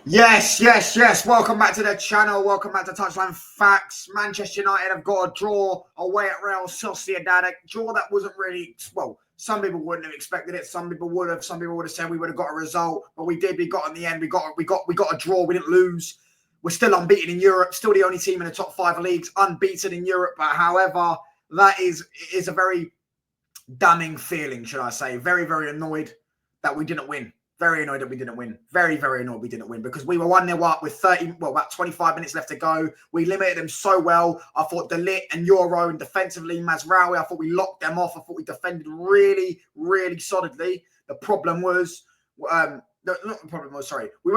Yes. Welcome back to the channel. Welcome back to Touchline Facts. Manchester United have got a draw away at Real Sociedad. A draw that wasn't really, well, some people wouldn't have expected it. Some people would have. Some people would have said we would have got a result, but we did. We got in the end. We got a draw. We didn't lose. We're still unbeaten in Europe. Still the only team in the top 5 leagues unbeaten in Europe. But however, that is a very damning feeling, should I say? Very, very annoyed that we didn't win. Very annoyed that we didn't win. Very, very annoyed we didn't win because we were 1-0 up with about 25 minutes left to go. We limited them so well. I thought DeLicht and Euro and defensively Mazraoui, I thought we locked them off. I thought we defended really, really solidly. The problem was, we were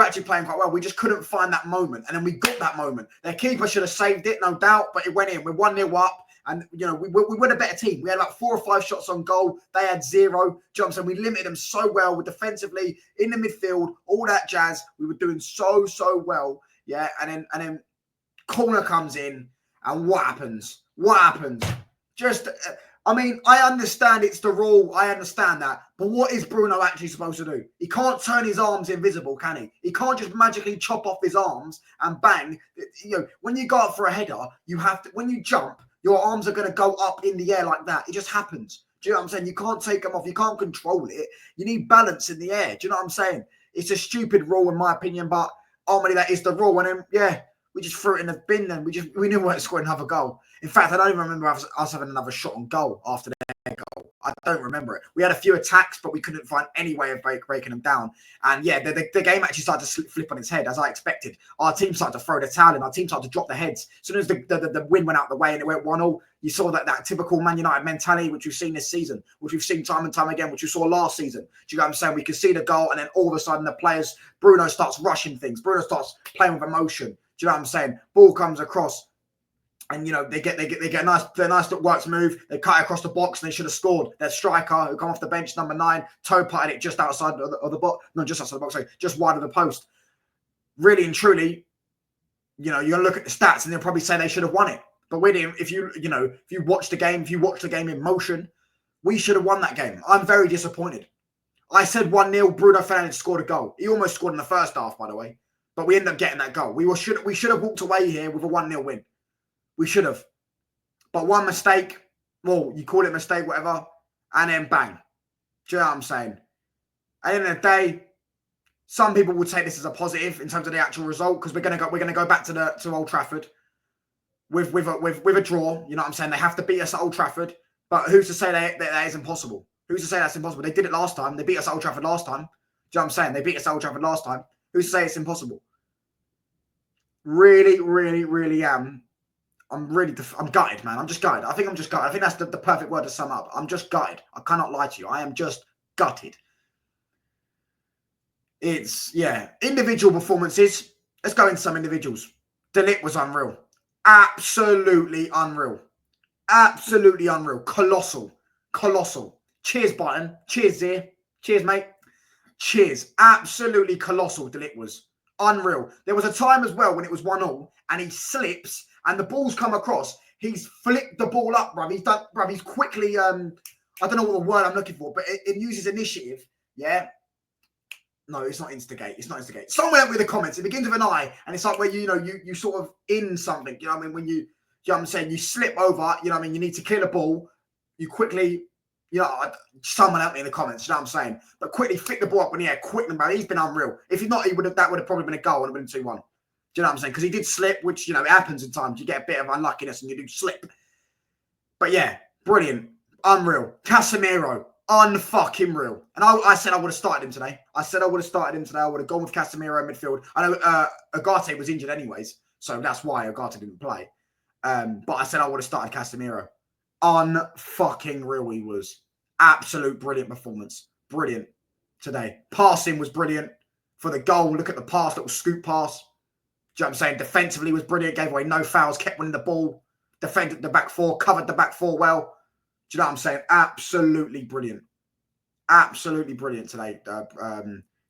actually playing quite well. We just couldn't find that moment. And then we got that moment. Their keeper should have saved it, no doubt, but it went in. We're 1-0 up. And, you know, we were a better team. We had about 4 or 5 shots on goal. They had 0 jumps. And we limited them so well with defensively, in the midfield, all that jazz. We were doing so well. Yeah. And then corner comes in. And what happens? Just, I mean, I understand it's the rule. I understand that. But what is Bruno actually supposed to do? He can't turn his arms invisible, can he? He can't just magically chop off his arms and bang. You know, when you go up for a header, you have to, when you jump, your arms are going to go up in the air like that. It just happens. Do you know what I'm saying? You can't take them off. You can't control it. You need balance in the air. Do you know what I'm saying? It's a stupid rule in my opinion, but ultimately that is the rule. And then, yeah, we just threw it in the bin then. We knew we weren't scoring another goal. In fact, I don't even remember us having another shot on goal after their goal. I don't remember it. We had a few attacks, but we couldn't find any way of breaking them down. And yeah, the game actually started to flip on its head, as I expected. Our team started to throw the towel in. Our team started to drop the heads. As soon as the wind went out the way and it went 1-0, you saw that typical Man United mentality, which we've seen this season, which we've seen time and time again, which you saw last season. Do you know what I'm saying? We could see the goal, and then all of a sudden the players, Bruno starts rushing things. Bruno starts playing with emotion. Do you know what I'm saying? Ball comes across. And, you know, they get a nice little works move. They cut it across the box and they should have scored. Their striker who come off the bench, number 9, toe-putted it just outside of the box. Not just outside the box, sorry, just wide of the post. Really and truly, you know, you're going to look at the stats and they'll probably say they should have won it. But with him, if you watch the game in motion, we should have won that game. I'm very disappointed. I said 1-0, Bruno Fernandes scored a goal. He almost scored in the first half, by the way. But we ended up getting that goal. We should have walked away here with a 1-0 win. We should have. But one mistake, well, you call it a mistake, whatever, and then bang. Do you know what I'm saying? At the end of the day, some people would say this is a positive in terms of the actual result because we're gonna go back to Old Trafford with a draw. You know what I'm saying? They have to beat us at Old Trafford, but who's to say that isn't possible? Who's to say that's impossible? They did it last time. They beat us at Old Trafford last time. Do you know what I'm saying? They beat us at Old Trafford last time. Who's to say it's impossible? Really am. I'm gutted, man. I'm just gutted. I think I'm just gutted. I think that's the perfect word to sum up. I'm just gutted. I cannot lie to you. I am just gutted. It's, yeah. Individual performances. Let's go into some individuals. DeLicht was unreal. Absolutely unreal. Absolutely unreal. Colossal. Cheers, Button. Cheers, Zir. Cheers, mate. Cheers. Absolutely colossal, DeLicht was. Unreal. There was a time as well when it was 1-0 and he slips and the ball's come across. He's flicked the ball up, bruv. He's done, bruv. He's quickly, I don't know what the word I'm looking for, but it uses initiative. Yeah. No, it's not instigate. It's not instigate. Someone help me in the comments. It begins with an I, and it's like where you sort of in something. You know what I mean? When you know what I'm saying? You slip over. You know what I mean? You need to clear the ball. You quickly. You know, someone help me in the comments. You know what I'm saying? But quickly flick the ball up in the air. Quickly, man. He's been unreal. If he's not, that would have probably been a goal and been 2-1. Do you know what I'm saying? Because he did slip, which, you know, it happens in times. You get a bit of unluckiness and you do slip. But yeah, brilliant. Unreal. CASEMIRO. Unfucking real. And I said I would have started him today. I would have gone with CASEMIRO in midfield. I know Ugarte was injured anyways. So that's why Ugarte didn't play. But I said I would have started CASEMIRO. Unfucking real he was. Absolute brilliant performance. Brilliant today. Passing was brilliant. For the goal, look at the pass, little scoop pass. Do you know what I'm saying? Defensively was brilliant. Gave away no fouls. Kept winning the ball. Defended the back four. Covered the back four well. Do you know what I'm saying? Absolutely brilliant. Absolutely brilliant today.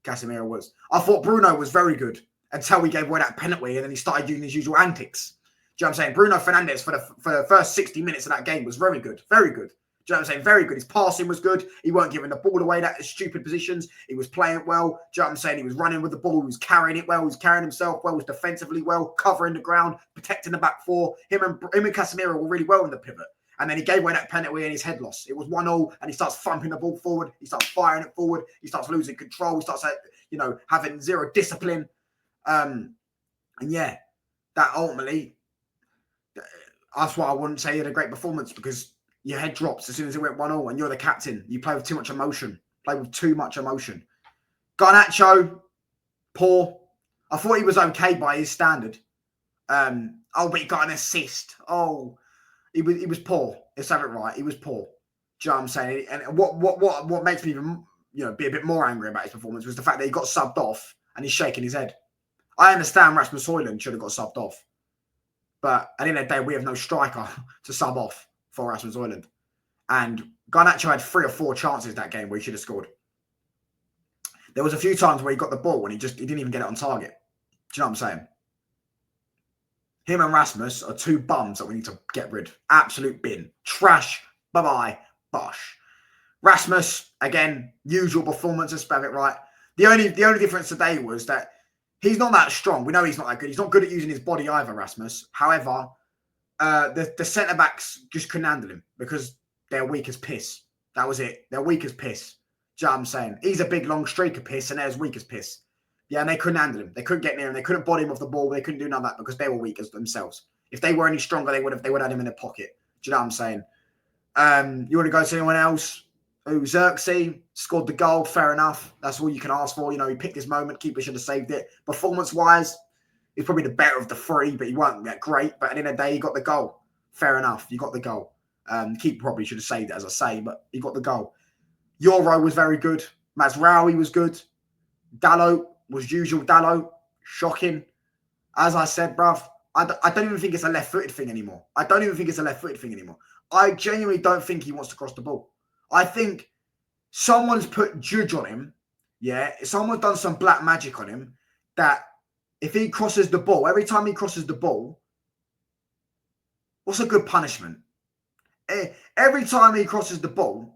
CASEMIRO was. I thought Bruno was very good until we gave away that penalty and then he started doing his usual antics. Do you know what I'm saying? Bruno Fernandes for the first 60 minutes of that game was very good. Very good. Do Do you know what I'm saying? Very good. His passing was good. He weren't giving the ball away that stupid positions. He was playing it well. Do you know what I'm saying? He was running with the ball. He was carrying it well. He was carrying himself well. He was defensively well, covering the ground, protecting the back four. Him and Casemiro were really well in the pivot. And then he gave away that penalty and his head loss. It was 1-0 and he starts thumping the ball forward. He starts firing it forward. He starts losing control. He starts, having zero discipline. And yeah, that ultimately, that's why I wouldn't say he had a great performance, because your head drops as soon as it went 1-0 and you're the captain. You play with too much emotion. Garnacho, poor. I thought he was okay by his standard. But he got an assist. He was poor. Let's have it right. He was poor. Do you know what I'm saying? And what makes me even be a bit more angry about his performance was the fact that he got subbed off and he's shaking his head. I understand Rasmus Højlund should have got subbed off, but at the end of the day, we have no striker to sub off for Rasmus Højlund. And Garnacho had 3 or 4 chances that game where he should have scored. There was a few times where he got the ball and he didn't even get it on target. Do you know what I'm saying? Him and Rasmus are 2 bums that we need to get rid. Absolute bin. Trash. Bye-bye. Bosh. Rasmus, again, usual performance, let's have it right. The only difference today was that he's not that strong. We know he's not that good. He's not good at using his body either, Rasmus. However, the centre-backs just couldn't handle him because they're weak as piss. That was it. They're weak as piss. Do you know what I'm saying? He's a big, long streak of piss and they're as weak as piss. Yeah, and they couldn't handle him. They couldn't get near him. They couldn't body him off the ball. They couldn't do none of that because they were weak as themselves. If they were any stronger, they would have had him in their pocket. Do you know what I'm saying? You want to go to anyone else? Xerxes scored the goal. Fair enough. That's all you can ask for. He picked his moment. Keeper should have saved it. Performance-wise, he's probably the better of the 3, but he wasn't that great. But at the end of the day, he got the goal. Fair enough. You got the goal. Keeper probably should have saved it, as I say, but he got the goal. Euro was very good. Mazraoui was good. Dalot was usual Dalot. Shocking. As I said, bruv, I don't even think it's a left-footed thing anymore. I genuinely don't think he wants to cross the ball. I think someone's put judge on him. Yeah, someone's done some black magic on him that if he crosses the ball, every time he crosses the ball, what's a good punishment? Every time he crosses the ball,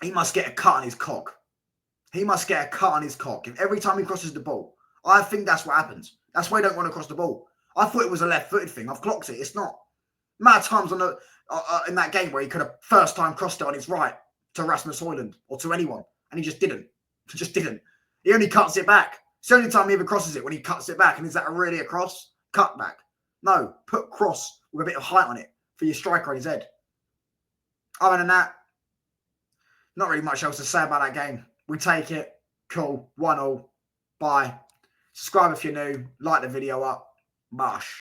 he must get a cut on his cock. If every time he crosses the ball, I think that's what happens. That's why he don't want to cross the ball. I thought it was a left-footed thing. I've clocked it. It's not. Amount of times in that game where he could have first time crossed it on his right to Rasmus Højlund or to anyone, and he just didn't. He only cuts it back. It's the only time he ever crosses it, when he cuts it back. And is that really a cross? Cut back. No, put cross with a bit of height on it for your striker on his head. Other than that, not really much else to say about that game. We take it. Cool. 1-0. Bye. Subscribe if you're new. Like the video up. Mush.